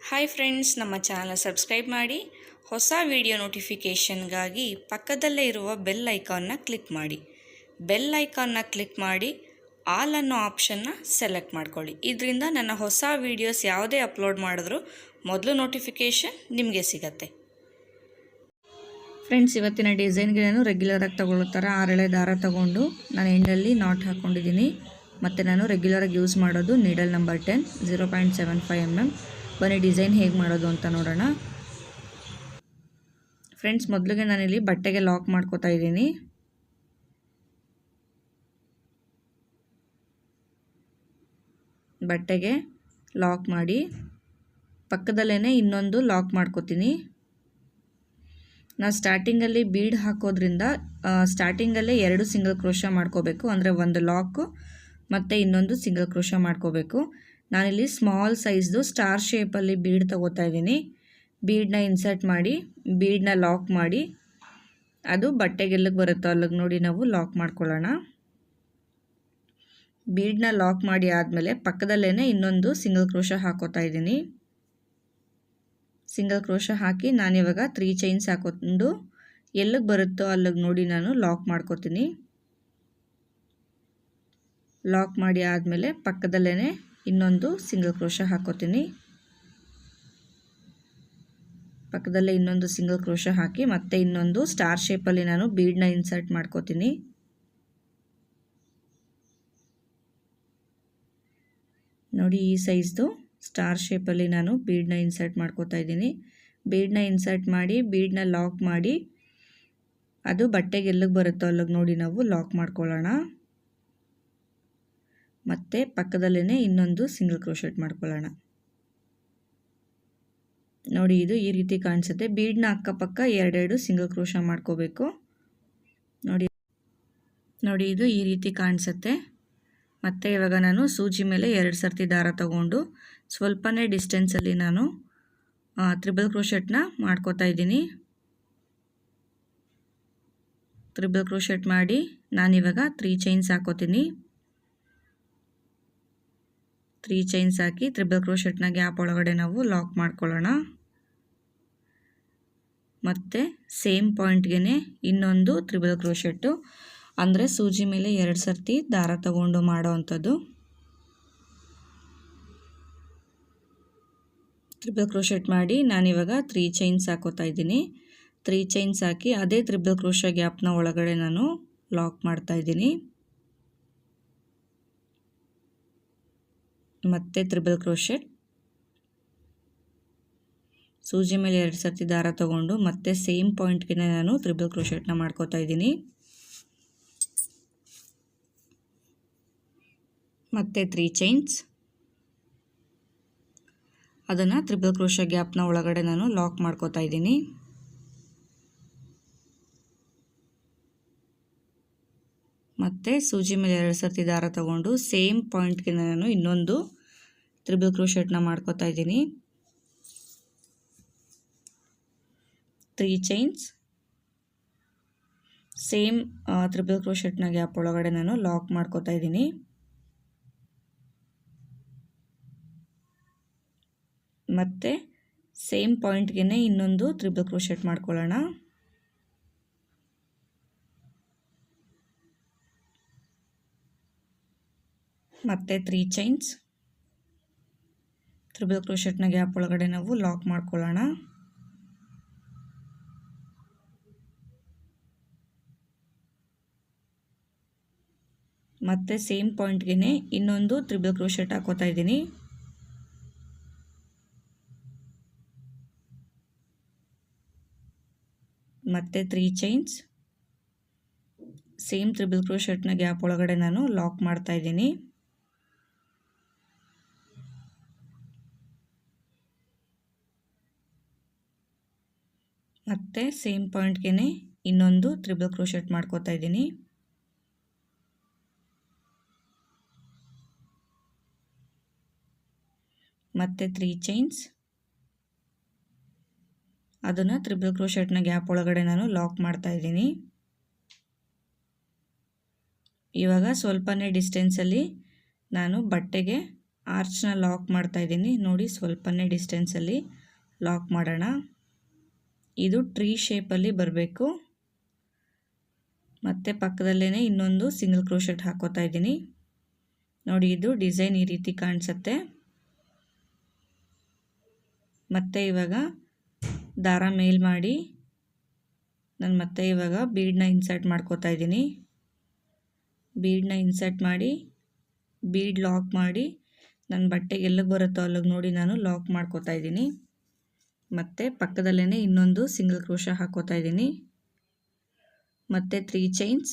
Hi friends, ನಮ್ಮ channel subscribe ಮಾಡಿ. ಹೊಸ ವಿಡಿಯೋ ನೋಟಿಫಿಕೇಷನ್ಗಾಗಿ ಪಕ್ಕದಲ್ಲೇ ಇರುವ ಬೆಲ್ ಐಕಾನ್ನ ಕ್ಲಿಕ್ ಮಾಡಿ. ಬೆಲ್ ಐಕಾನ್ನ ಕ್ಲಿಕ್ ಮಾಡಿ ಆಲ್ ಅನ್ನೋ ಆಪ್ಷನ್ನ ಸೆಲೆಕ್ಟ್ ಮಾಡ್ಕೊಳ್ಳಿ. ಇದರಿಂದ ನನ್ನ ಹೊಸ ವೀಡಿಯೋಸ್ ಯಾವುದೇ ಅಪ್ಲೋಡ್ ಮಾಡಿದ್ರೂ ಮೊದಲು ನೋಟಿಫಿಕೇಷನ್ ನಿಮಗೆ ಸಿಗತ್ತೆ. ಫ್ರೆಂಡ್ಸ್, ಇವತ್ತಿನ ಡಿಸೈನ್ಗೆ ನಾನು ರೆಗ್ಯುಲರಾಗಿ ತಗೊಳ್ಳೋ ಥರ 6 ಎಳೆ ದಾರ ತಗೊಂಡು ನಾನು ಎಂಡಲ್ಲಿ ನಾಟ್ ಹಾಕ್ಕೊಂಡಿದ್ದೀನಿ. ಮತ್ತು ನಾನು ರೆಗ್ಯುಲರಾಗಿ ಯೂಸ್ ಮಾಡೋದು ನೀಡಲ್ ನಂಬರ್ 10 0.75 mm. ಬನ್ನಿ ಡಿಸೈನ್ ಹೇಗೆ ಮಾಡೋದು ಅಂತ ನೋಡೋಣ. ಫ್ರೆಂಡ್ಸ್, ಮೊದಲಿಗೆ ನಾನಿಲ್ಲಿ ಬಟ್ಟೆಗೆ ಲಾಕ್ ಮಾಡ್ಕೋತಾ ಇದ್ದೀನಿ. ಬಟ್ಟೆಗೆ ಲಾಕ್ ಮಾಡಿ ಪಕ್ಕದಲ್ಲೇ ಇನ್ನೊಂದು ಲಾಕ್ ಮಾಡ್ಕೋತೀನಿ. ನಾವು ಸ್ಟಾರ್ಟಿಂಗಲ್ಲಿ ಬೀಡ್ ಹಾಕೋದ್ರಿಂದ ಸ್ಟಾರ್ಟಿಂಗಲ್ಲೇ 2 ಸಿಂಗಲ್ ಕ್ರೋಶ ಮಾಡ್ಕೋಬೇಕು. ಅಂದರೆ ಒಂದು ಲಾಕು ಮತ್ತು ಇನ್ನೊಂದು ಸಿಂಗಲ್ ಕ್ರೋಶ ಮಾಡ್ಕೋಬೇಕು. ನಾನಿಲ್ಲಿ ಸ್ಮಾಲ್ ಸೈಜ್ದು ಸ್ಟಾರ್ ಶೇಪಲ್ಲಿ ಬೀಡ್ ತಗೋತಾ ಇದ್ದೀನಿ. ಬೀಡನ್ನ ಇನ್ಸರ್ಟ್ ಮಾಡಿ ಬೀಡನ್ನ ಲಾಕ್ ಮಾಡಿ ಅದು ಬಟ್ಟೆಗೆಲ್ಲಿಗೆ ಬರುತ್ತೋ ಅಲ್ಲಿಗೆ ನೋಡಿ ನಾವು ಲಾಕ್ ಮಾಡ್ಕೊಳ್ಳೋಣ. ಬೀಡನ್ನ ಲಾಕ್ ಮಾಡಿ ಆದಮೇಲೆ ಪಕ್ಕದಲ್ಲೇ ಇನ್ನೊಂದು ಸಿಂಗಲ್ ಕ್ರೋಶ ಹಾಕೋತಾ ಇದ್ದೀನಿ. ಸಿಂಗಲ್ ಕ್ರೋಶ ಹಾಕಿ ನಾನಿವಾಗ 3 ಚೈನ್ಸ್ ಹಾಕೊಂಡು ಎಲ್ಲಿಗೆ ಬರುತ್ತೋ ಅಲ್ಲಿಗೆ ನೋಡಿ ನಾನು ಲಾಕ್ ಮಾಡ್ಕೋತೀನಿ. ಲಾಕ್ ಮಾಡಿ ಆದಮೇಲೆ ಪಕ್ಕದಲ್ಲೇ ಇನ್ನೊಂದು ಸಿಂಗಲ್ ಕ್ರೋಶ ಹಾಕೋತೀನಿ. ಪಕ್ಕದಲ್ಲೇ ಇನ್ನೊಂದು ಸಿಂಗಲ್ ಕ್ರೋಶ ಹಾಕಿ ಮತ್ತೆ ಇನ್ನೊಂದು ಸ್ಟಾರ್ ಶೇಪಲ್ಲಿ ನಾನು ಬೀಡನ್ನ ಇನ್ಸರ್ಟ್ ಮಾಡ್ಕೋತೀನಿ. ನೋಡಿ, ಈ ಸೈಜ್ದು ಸ್ಟಾರ್ ಶೇಪಲ್ಲಿ ನಾನು ಬೀಡನ್ನ ಇನ್ಸರ್ಟ್ ಮಾಡ್ಕೋತಾ ಇದ್ದೀನಿ. ಬೀಡನ್ನ ಇನ್ಸರ್ಟ್ ಮಾಡಿ ಬೀಡನ್ನ ಲಾಕ್ ಮಾಡಿ ಅದು ಬಟ್ಟೆಗೆ ಎಲ್ಲಿಗೆ ಬರುತ್ತೋ ಅಲ್ಲಿಗೆ ನೋಡಿ ನಾವು ಲಾಕ್ ಮಾಡ್ಕೊಳ್ಳೋಣ. ಮತ್ತು ಪಕ್ಕದಲ್ಲೇ ಇನ್ನೊಂದು ಸಿಂಗಲ್ ಕ್ರೋಶೆಟ್ ಮಾಡ್ಕೊಳ್ಳೋಣ. ನೋಡಿ, ಇದು ಈ ರೀತಿ ಕಾಣಿಸುತ್ತೆ. ಬೀಡನ್ನ ಅಕ್ಕಪಕ್ಕ 2 ಸಿಂಗಲ್ ಕ್ರೋಶ ಮಾಡ್ಕೋಬೇಕು. ನೋಡಿ ಇದು ಈ ರೀತಿ ಕಾಣಿಸುತ್ತೆ. ಮತ್ತು ಇವಾಗ ನಾನು ಸೂಜಿ ಮೇಲೆ 2 ಸರ್ತಿ ದಾರ ತಗೊಂಡು ಸ್ವಲ್ಪನೇ ಡಿಸ್ಟೆನ್ಸಲ್ಲಿ ನಾನು ತ್ರಿಬಲ್ ಕ್ರೋಶೆಟ್ನ ಮಾಡ್ಕೋತಾ ಇದ್ದೀನಿ. ತ್ರಿಬಲ್ ಕ್ರೋಶೆಟ್ ಮಾಡಿ ನಾನಿವಾಗ 3 ಚೈನ್ಸ್ ಹಾಕೋತೀನಿ. 3 ಚೈನ್ಸ್ ಹಾಕಿ ತ್ರಿಬಲ್ ಕ್ರೋಶೆಟ್ನ ಗ್ಯಾಪ್ ಒಳಗಡೆ ನಾವು ಲಾಕ್ ಮಾಡ್ಕೊಳ್ಳೋಣ. ಮತ್ತು ಸೇಮ್ ಪಾಯಿಂಟ್ಗೆ ಇನ್ನೊಂದು ತ್ರಿಬಲ್ ಕ್ರೋಶೆಟ್ಟು, ಅಂದರೆ ಸೂಜಿ ಮೇಲೆ 2 ಸರ್ತಿ ದಾರ ತಗೊಂಡು ಮಾಡೋ ಅಂಥದ್ದು. ತ್ರಿಬಲ್ ಕ್ರೋಶೆಟ್ ಮಾಡಿ ನಾನಿವಾಗ 3 ಚೈನ್ಸ್ ಹಾಕೋತಾ ಇದ್ದೀನಿ. 3 ಚೈನ್ಸ್ ಹಾಕಿ ಅದೇ ತ್ರಿಬಲ್ ಕ್ರೋಶ ಗ್ಯಾಪ್ನ ಒಳಗಡೆ ನಾನು ಲಾಕ್ ಮಾಡ್ತಾ ಇದ್ದೀನಿ. ಮತ್ತೆ ತ್ರಿಬಲ್ ಕ್ರೋಶೆಟ್, ಸೂಜಿ ಮೇಲೆ 2 ಸರ್ತಿ ದಾರ ತಗೊಂಡು ಮತ್ತೆ ಸೇಮ್ ಪಾಯಿಂಟ್ಗೆ ನಾನು ತ್ರಿಬಲ್ ಕ್ರೋಶೆಟ್ನ ಮಾಡ್ಕೋತಾ ಇದ್ದೀನಿ. ಮತ್ತೆ 3 ಚೈನ್ಸ್, ಅದನ್ನು ತ್ರಿಬಲ್ ಕ್ರೋಶ ಗ್ಯಾಪ್ನ ಒಳಗಡೆ ನಾನು ಲಾಕ್ ಮಾಡ್ಕೋತಾ ಇದ್ದೀನಿ. ಮತ್ತು ಸೂಜಿ ಮೇಲೆ 2 ಸರ್ತಿ ದಾರ ತಗೊಂಡು ಸೇಮ್ ಪಾಯಿಂಟ್ಗೆ ನಾನು ಇನ್ನೊಂದು ತ್ರಿಬಲ್ ಕ್ರೋಶೆಟ್ನ ಮಾಡ್ಕೋತಾ ಇದ್ದೀನಿ. 3 ಚೈನ್ಸ್, ಸೇಮ್ ತ್ರಿಬಲ್ ಕ್ರೋಶೆಟ್ನ ಗ್ಯಾಪ್ ಒಳಗಡೆ ನಾನು ಲಾಕ್ ಮಾಡ್ಕೋತಾ ಇದ್ದೀನಿ. ಮತ್ತು ಸೇಮ್ ಪಾಯಿಂಟ್ಗೆ ಇನ್ನೊಂದು ತ್ರಿಬಲ್ ಕ್ರೋಶೆಟ್ ಮಾಡ್ಕೊಳ್ಳೋಣ. ಮತ್ತು 3 ಚೈನ್ಸ್, ತ್ರಿಬಲ್ ಕ್ರೋಶೆಟ್ನ ಗ್ಯಾಪ್ ಒಳಗಡೆ ನಾವು ಲಾಕ್ ಮಾಡ್ಕೊಳ್ಳೋಣ. ಮತ್ತು ಸೇಮ್ ಪಾಯಿಂಟ್ಗೆ ಇನ್ನೊಂದು ತ್ರಿಬಲ್ ಕ್ರೋಶೆಟ್ ಹಾಕೋತಾ ಇದ್ದೀನಿ. ಮತ್ತು 3 ಚೈನ್ಸ್, ಸೇಮ್ ತ್ರಿಬಲ್ ಕ್ರೋಶೆಟ್ನ ಗ್ಯಾಪ್ ಒಳಗಡೆ ನಾನು ಲಾಕ್ ಮಾಡ್ತಾ ಇದ್ದೀನಿ. ಮತ್ತು ಸೇಮ್ ಪಾಯಿಂಟ್ಗೆ ಇನ್ನೊಂದು ತ್ರಿಬಲ್ ಕ್ರೋಶೆಟ್ ಮಾಡ್ಕೋತಾ ಇದ್ದೀನಿ. ಮತ್ತು 3 ಚೈನ್ಸ್, ಅದನ್ನು ತ್ರಿಬಲ್ ಕ್ರೋಶೆಟ್ನ ಗ್ಯಾಪ್ ಒಳಗಡೆ ನಾನು ಲಾಕ್ ಮಾಡ್ತಾ ಇದ್ದೀನಿ. ಇವಾಗ ಸ್ವಲ್ಪನೇ ಡಿಸ್ಟೆನ್ಸಲ್ಲಿ ನಾನು ಬಟ್ಟೆಗೆ ಆರ್ಚ್ನ ಲಾಕ್ ಮಾಡ್ತಾಯಿದ್ದೀನಿ. ನೋಡಿ ಸ್ವಲ್ಪನೇ ಡಿಸ್ಟೆನ್ಸಲ್ಲಿ ಲಾಕ್ ಮಾಡೋಣ. ಇದು ಟ್ರೀ ಶೇಪಲ್ಲಿ ಬರಬೇಕು. ಮತ್ತು ಪಕ್ಕದಲ್ಲೇ ಇನ್ನೊಂದು ಸಿಂಗಲ್ ಕ್ರೋಶೆಟ್ ಹಾಕೋತಾ ಇದ್ದೀನಿ. ನೋಡಿ ಇದು ಡಿಸೈನ್ ಈ ರೀತಿ ಕಾಣಿಸುತ್ತೆ. ಮತ್ತು ಇವಾಗ ದಾರ ಮೇಲ್ ಮಾಡಿ ನಾನು ಮತ್ತೆ ಇವಾಗ ಬೀಡನ್ನ ಇನ್ಸರ್ಟ್ ಮಾಡ್ಕೋತಾ ಇದ್ದೀನಿ. ಬೀಡನ್ನ ಇನ್ಸರ್ಟ್ ಮಾಡಿ ಬೀಡ್ ಲಾಕ್ ಮಾಡಿ ನನ್ನ ಬಟ್ಟೆಗೆ ಎಲ್ಲಿಗೆ ಬರುತ್ತೋ ಅಲ್ಲಿಗೆ ನೋಡಿ ನಾನು ಲಾಕ್ ಮಾಡ್ಕೋತಾ ಇದ್ದೀನಿ. ಮತ್ತು ಪಕ್ಕದಲ್ಲೇ ಇನ್ನೊಂದು ಸಿಂಗಲ್ ಕ್ರೋಶ ಹಾಕೋತಾ ಇದ್ದೀನಿ. ಮತ್ತು 3 ಚೈನ್ಸ್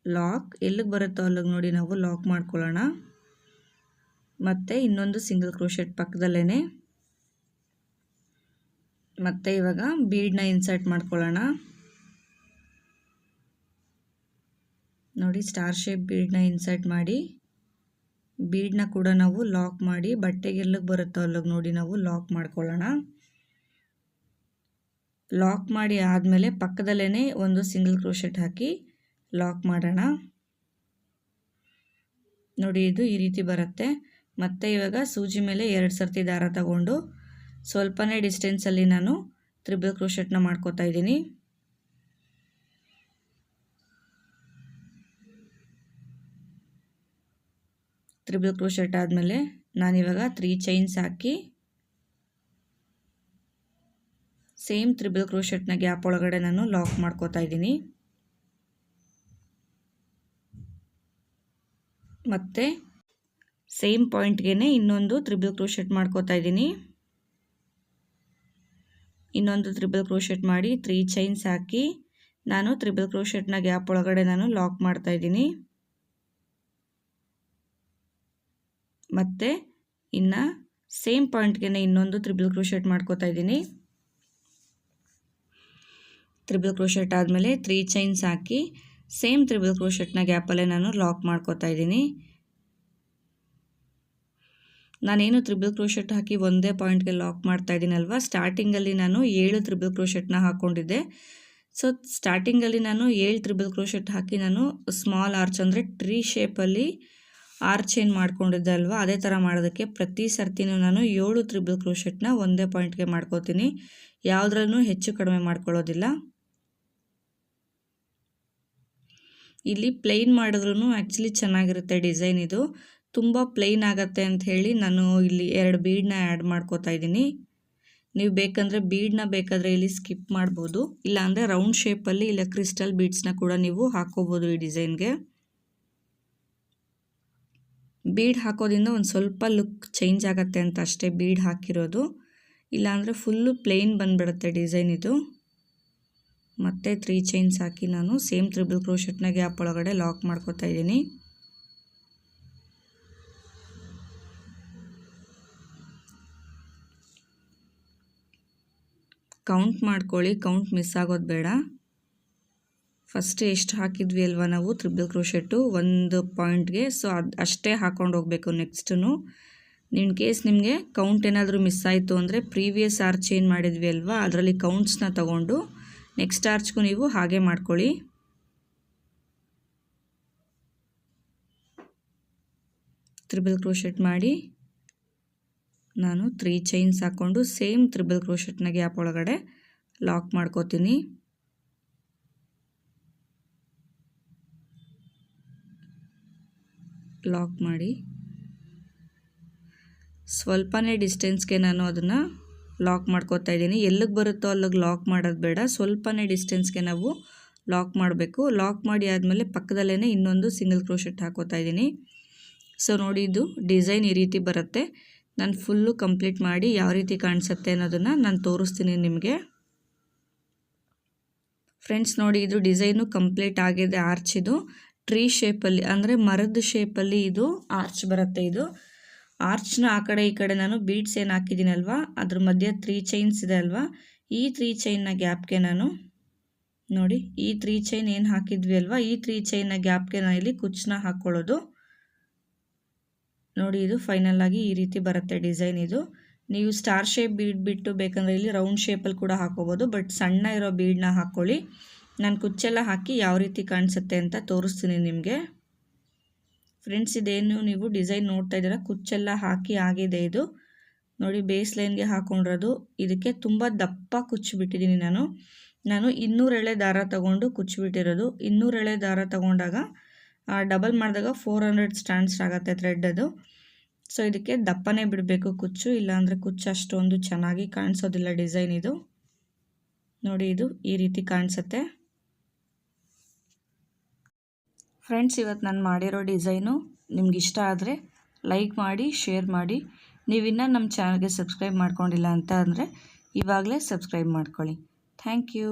ಲಾಕ್, ಎಲ್ಲಿಗೆ ಬರುತ್ತೋ ಅಲ್ಲಿಗೆ ನೋಡಿ ನಾವು ಲಾಕ್ ಮಾಡ್ಕೊಳ್ಳೋಣ. ಮತ್ತು ಇನ್ನೊಂದು ಸಿಂಗಲ್ ಕ್ರೋಶೆಟ್ ಪಕ್ಕದಲ್ಲೇ. ಮತ್ತು ಇವಾಗ ಬೀಡನ್ನ ಇನ್ಸರ್ಟ್ ಮಾಡ್ಕೊಳ್ಳೋಣ. ನೋಡಿ ಸ್ಟಾರ್ ಶೇಪ್ ಬೀಡನ್ನ ಇನ್ಸರ್ಟ್ ಮಾಡಿ ಬೀಡನ್ನ ಕೂಡ ನಾವು ಲಾಕ್ ಮಾಡಿ ಬಟ್ಟೆಗೆ ಎಲ್ಲಿಗೆ ಬರುತ್ತೋ ಅಲ್ಲಿಗೆ ನೋಡಿ ನಾವು ಲಾಕ್ ಮಾಡ್ಕೊಳ್ಳೋಣ. ಲಾಕ್ ಮಾಡಿ ಆದಮೇಲೆ ಪಕ್ಕದಲ್ಲೇ ಒಂದು ಸಿಂಗಲ್ ಕ್ರೋಶೆಟ್ ಹಾಕಿ ಲಾಕ್ ಮಾಡೋಣ. ನೋಡಿ ಇದು ಈ ರೀತಿ ಬರುತ್ತೆ. ಮತ್ತು ಇವಾಗ ಸೂಜಿ ಮೇಲೆ 2 ಸರ್ತಿ ದಾರ ತಗೊಂಡು ಸ್ವಲ್ಪನೇ ಡಿಸ್ಟೆನ್ಸಲ್ಲಿ ನಾನು ತ್ರಿಬಲ್ ಕ್ರೋಶೆಟ್ನ ಮಾಡ್ಕೋತಾ ಇದ್ದೀನಿ. ತ್ರಿಬಲ್ ಕ್ರೋಶೆಟ್ ಆದಮೇಲೆ ನಾನಿವಾಗ 3 ಚೈನ್ಸ್ ಹಾಕಿ ಸೇಮ್ ತ್ರಿಬಲ್ ಕ್ರೋಶೆಟ್ನ ಗ್ಯಾಪ್ ಒಳಗಡೆ ನಾನು ಲಾಕ್ ಮಾಡ್ಕೋತಾ ಇದ್ದೀನಿ. ಮತ್ತು ಸೇಮ್ ಪಾಯಿಂಟ್ಗೆ ಇನ್ನೊಂದು ತ್ರಿಬಲ್ ಕ್ರೋಶೆಟ್ ಮಾಡ್ಕೋತಾ ಇದ್ದೀನಿ. ಇನ್ನೊಂದು ತ್ರಿಬಲ್ ಕ್ರೋಶೆಟ್ ಮಾಡಿ 3 ಚೈನ್ಸ್ ಹಾಕಿ ನಾನು ತ್ರಿಬಲ್ ಕ್ರೋಶೆಟ್ನ ಗ್ಯಾಪ್ ಒಳಗಡೆ ನಾನು ಲಾಕ್ ಮಾಡ್ತಾ ಇದ್ದೀನಿ. ಮತ್ತು ಇನ್ನು ಸೇಮ್ ಪಾಯಿಂಟ್ಗೆ ಇನ್ನೊಂದು ತ್ರಿಬಲ್ ಕ್ರೋಶೆಟ್ ಮಾಡ್ಕೋತಾ ಇದ್ದೀನಿ. ತ್ರಿಬಲ್ ಕ್ರೋಶೆಟ್ ಆದಮೇಲೆ 3 ಚೈನ್ಸ್ ಹಾಕಿ ಸೇಮ್ ತ್ರಿಬಲ್ ಕ್ರೋಶೆಟ್ನ ಗ್ಯಾಪಲ್ಲೇ ನಾನು ಲಾಕ್ ಮಾಡ್ಕೋತಾ ಇದ್ದೀನಿ. ನಾನೇನು ತ್ರಿಬಲ್ ಕ್ರೋಶೆಟ್ ಹಾಕಿ ಒಂದೇ ಪಾಯಿಂಟ್ಗೆ ಲಾಕ್ ಮಾಡ್ತಾ ಇದ್ದೀನಲ್ವ, ಸ್ಟಾರ್ಟಿಂಗಲ್ಲಿ ನಾನು 7 ತ್ರಿಬಲ್ ಕ್ರೋಶೆಟ್ನ ಹಾಕ್ಕೊಂಡಿದ್ದೆ. ಸೊ ಸ್ಟಾರ್ಟಿಂಗಲ್ಲಿ ನಾನು 7 ತ್ರಿಬಲ್ ಕ್ರೋಶೆಟ್ ಹಾಕಿ ನಾನು ಸ್ಮಾಲ್ ಆರ್ಚ್ ಅಂದರೆ ಟ್ರೀ ಶೇಪಲ್ಲಿ ಆರ್ಚ್ ಏನು ಮಾಡ್ಕೊಂಡಿದ್ದೆ ಅಲ್ವಾ, ಅದೇ ಥರ ಮಾಡೋದಕ್ಕೆ ಪ್ರತಿ ಸರ್ತಿನೂ ನಾನು 7 ತ್ರಿಬಲ್ ಕ್ರೋಶೆಟ್ನ ಒಂದೇ ಪಾಯಿಂಟ್ಗೆ ಮಾಡ್ಕೋತೀನಿ. ಯಾವುದ್ರಲ್ಲೂ ಹೆಚ್ಚು ಕಡಿಮೆ ಮಾಡ್ಕೊಳ್ಳೋದಿಲ್ಲ. ಇಲ್ಲಿ ಪ್ಲೈನ್ ಮಾಡಿದ್ರೂ ಆ್ಯಕ್ಚುಲಿ ಚೆನ್ನಾಗಿರುತ್ತೆ ಡಿಸೈನ್. ಇದು ತುಂಬ ಪ್ಲೈನ್ ಆಗುತ್ತೆ ಅಂತ ಹೇಳಿ ನಾನು ಇಲ್ಲಿ 2 ಬೀಡನ್ನ ಆ್ಯಡ್ ಮಾಡ್ಕೋತಾ ಇದ್ದೀನಿ. ನೀವು ಬೇಕಂದರೆ ಬೀಡನ್ನ ಬೇಕಾದರೆ ಇಲ್ಲಿ ಸ್ಕಿಪ್ ಮಾಡ್ಬೋದು, ಇಲ್ಲಾಂದರೆ ರೌಂಡ್ ಶೇಪಲ್ಲಿ ಇಲ್ಲ ಕ್ರಿಸ್ಟಲ್ ಬೀಡ್ಸ್ನ ಕೂಡ ನೀವು ಹಾಕ್ಕೋಬೋದು ಈ ಡಿಸೈನ್ಗೆ. ಬೀಡ್ ಹಾಕೋದ್ರಿಂದ ಒಂದು ಸ್ವಲ್ಪ ಲುಕ್ ಚೇಂಜ್ ಆಗುತ್ತೆ ಅಂತ ಅಷ್ಟೇ ಬೀಡ್ ಹಾಕಿರೋದು, ಇಲ್ಲಾಂದರೆ ಫುಲ್ಲು ಪ್ಲೇನ್ ಬಂದುಬಿಡುತ್ತೆ ಡಿಸೈನ್ ಇದು. ಮತ್ತು 3 ಚೈನ್ಸ್ ಹಾಕಿ ನಾನು ಸೇಮ್ ತ್ರಿಬಲ್ ಕ್ರೋಶೆಟ್ನ ಗ್ಯಾಪ್ ಒಳಗಡೆ ಲಾಕ್ ಮಾಡ್ಕೋತಾ ಇದ್ದೀನಿ. ಕೌಂಟ್ ಮಾಡ್ಕೊಳ್ಳಿ, ಕೌಂಟ್ ಮಿಸ್ ಆಗೋದು ಬೇಡ. ಫಸ್ಟ್ ಎಷ್ಟು ಹಾಕಿದ್ವಿ ಅಲ್ವಾ ನಾವು ತ್ರಿಬಲ್ ಕ್ರೋಶೆಟ್ಟು ಒಂದು ಪಾಯಿಂಟ್ಗೆ, ಸೊ ಅಷ್ಟೇ ಹಾಕ್ಕೊಂಡು ಹೋಗಬೇಕು. ನೆಕ್ಸ್ಟು ಇನ್ ಕೇಸ್ ನಿಮಗೆ ಕೌಂಟ್ ಏನಾದರೂ ಮಿಸ್ ಆಯಿತು ಅಂದರೆ ಪ್ರೀವಿಯಸ್ ಆರ್ಚ್ ಏನು ಮಾಡಿದ್ವಿ ಅಲ್ವಾ ಅದರಲ್ಲಿ ಕೌಂಟ್ಸ್ನ ತಗೊಂಡು ನೆಕ್ಸ್ಟ್ ಆರ್ಚ್ಗೂ ನೀವು ಹಾಗೆ ಮಾಡ್ಕೊಳ್ಳಿ. ತ್ರಿಬಲ್ ಕ್ರೋಶೆಟ್ ಮಾಡಿ ನಾನು 3 ಚೈನ್ಸ್ ಹಾಕ್ಕೊಂಡು ಸೇಮ್ ತ್ರಿಬಲ್ ಕ್ರೋಶೆಟ್ನ ಗ್ಯಾಪ್ ಒಳಗಡೆ ಲಾಕ್ ಮಾಡ್ಕೋತೀನಿ. ಲಾಕ್ ಮಾಡಿ ಸ್ವಲ್ಪನೇ ಡಿಸ್ಟೆನ್ಸ್ಗೆ ನಾನು ಅದನ್ನು ಲಾಕ್ ಮಾಡ್ಕೋತಾ ಇದ್ದೀನಿ. ಎಲ್ಲಿಗೆ ಬರುತ್ತೋ ಅಲ್ಲಿಗೆ ಲಾಕ್ ಮಾಡೋದು ಬೇಡ, ಸ್ವಲ್ಪನೇ ಡಿಸ್ಟೆನ್ಸ್ಗೆ ನಾವು ಲಾಕ್ ಮಾಡಬೇಕು. ಲಾಕ್ ಮಾಡಿ ಆದಮೇಲೆ ಪಕ್ಕದಲ್ಲೇ ಇನ್ನೊಂದು ಸಿಂಗಲ್ ಕ್ರೋಶೆಟ್ ಹಾಕೋತಾ ಇದ್ದೀನಿ. ಸೊ ನೋಡಿ ಇದು ಡಿಸೈನ್ ಈ ರೀತಿ ಬರುತ್ತೆ. ನಾನು ಫುಲ್ಲು ಕಂಪ್ಲೀಟ್ ಮಾಡಿ ಯಾವ ರೀತಿ ಕಾಣಿಸುತ್ತೆ ಅನ್ನೋದನ್ನು ನಾನು ತೋರಿಸ್ತೀನಿ ನಿಮಗೆ. ಫ್ರೆಂಡ್ಸ್ ನೋಡಿ ಇದು ಡಿಸೈನು ಕಂಪ್ಲೀಟ್ ಆಗಿದೆ. ಆರ್ಚ್ ಇದು ಟ್ರೀ ಶೇಪಲ್ಲಿ ಅಂದರೆ ಮರದ ಶೇಪಲ್ಲಿ ಇದು ಆರ್ಚ್ ಬರುತ್ತೆ. ಇದು ಆರ್ಚ್ನ ಆ ಕಡೆ ಈ ಕಡೆ ನಾನು ಬೀಡ್ಸ್ ಏನು ಹಾಕಿದ್ದೀನಲ್ವ ಅದ್ರ ಮಧ್ಯೆ 3 ಚೈನ್ಸ್ ಇದೆ ಅಲ್ವಾ, ಈ 3 ಚೈನ್ನ ಗ್ಯಾಪ್ಗೆ ನಾನು ನೋಡಿ ಈ 3 ಚೈನ್ ಏನು ಹಾಕಿದ್ವಿ ಅಲ್ವಾ, ಈ 3 ಚೈನ್ನ ಗ್ಯಾಪ್ಗೆ ನಾನು ಇಲ್ಲಿ ಕುಚ್ಚನ್ನ ಹಾಕ್ಕೊಳ್ಳೋದು. ನೋಡಿ ಇದು ಫೈನಲ್ ಆಗಿ ಈ ರೀತಿ ಬರುತ್ತೆ ಡಿಸೈನ್. ಇದು ನೀವು ಸ್ಟಾರ್ ಶೇಪ್ ಬೀಡ್ ಬಿಟ್ಟು ಬೇಕಂದರೆ ಇಲ್ಲಿ ರೌಂಡ್ ಶೇಪಲ್ಲಿ ಕೂಡ ಹಾಕೋಬೋದು, ಬಟ್ ಸಣ್ಣ ಇರೋ ಬೀಡನ್ನ ಹಾಕ್ಕೊಳ್ಳಿ. ನಾನು ಕುಚ್ಚೆಲ್ಲ ಹಾಕಿ ಯಾವ ರೀತಿ ಕಾಣಿಸುತ್ತೆ ಅಂತ ತೋರಿಸ್ತೀನಿ ನಿಮಗೆ. ಫ್ರೆಂಡ್ಸ್, ಇದೇನು ನೀವು ಡಿಸೈನ್ ನೋಡ್ತಾ ಇದ್ದೀರಾ, ಕುಚ್ಚೆಲ್ಲ ಹಾಕಿ ಆಗಿದೆ ಇದು ನೋಡಿ. ಬೇಸ್ ಲೈನ್ಗೆ ಹಾಕೊಂಡಿರೋದು. ಇದಕ್ಕೆ ತುಂಬ ದಪ್ಪ ಕುಚ್ಚು ಬಿಟ್ಟಿದ್ದೀನಿ ನಾನು 200 ಎಳೆ ದಾರ ತಗೊಂಡು ಕುಚ್ಚಿಬಿಟ್ಟಿರೋದು. 200 ಎಳೆ ದಾರ ತಗೊಂಡಾಗ ಡಬಲ್ ಮಾಡಿದಾಗ 400 ಸ್ಟ್ಯಾಂಡ್ಸ್ ಆಗುತ್ತೆ ಥ್ರೆಡ್ ಅದು. ಸೊ ಇದಕ್ಕೆ ದಪ್ಪನೇ ಬಿಡಬೇಕು ಕುಚ್ಚು, ಇಲ್ಲಾಂದರೆ ಕುಚ್ಚು ಅಷ್ಟೊಂದು ಚೆನ್ನಾಗಿ ಕಾಣಿಸೋದಿಲ್ಲ ಡಿಸೈನ್ ಇದು. ನೋಡಿ, ಇದು ಈ ರೀತಿ ಕಾಣಿಸುತ್ತೆ. ಫ್ರೆಂಡ್ಸ್, ಇವತ್ತು ನಾನು ಮಾಡಿರೋ ಡಿಸೈನು ನಿಮ್ಗೆ ಇಷ್ಟ ಆದರೆ ಲೈಕ್ ಮಾಡಿ, ಶೇರ್ ಮಾಡಿ. ನೀವಿನ್ನೂ ನಮ್ಮ ಚಾನಲ್ಗೆ ಸಬ್ಸ್ಕ್ರೈಬ್ ಮಾಡ್ಕೊಂಡಿಲ್ಲ ಅಂತ ಅಂದರೆ ಇವಾಗಲೇ ಸಬ್ಸ್ಕ್ರೈಬ್ ಮಾಡ್ಕೊಳ್ಳಿ. Thank you.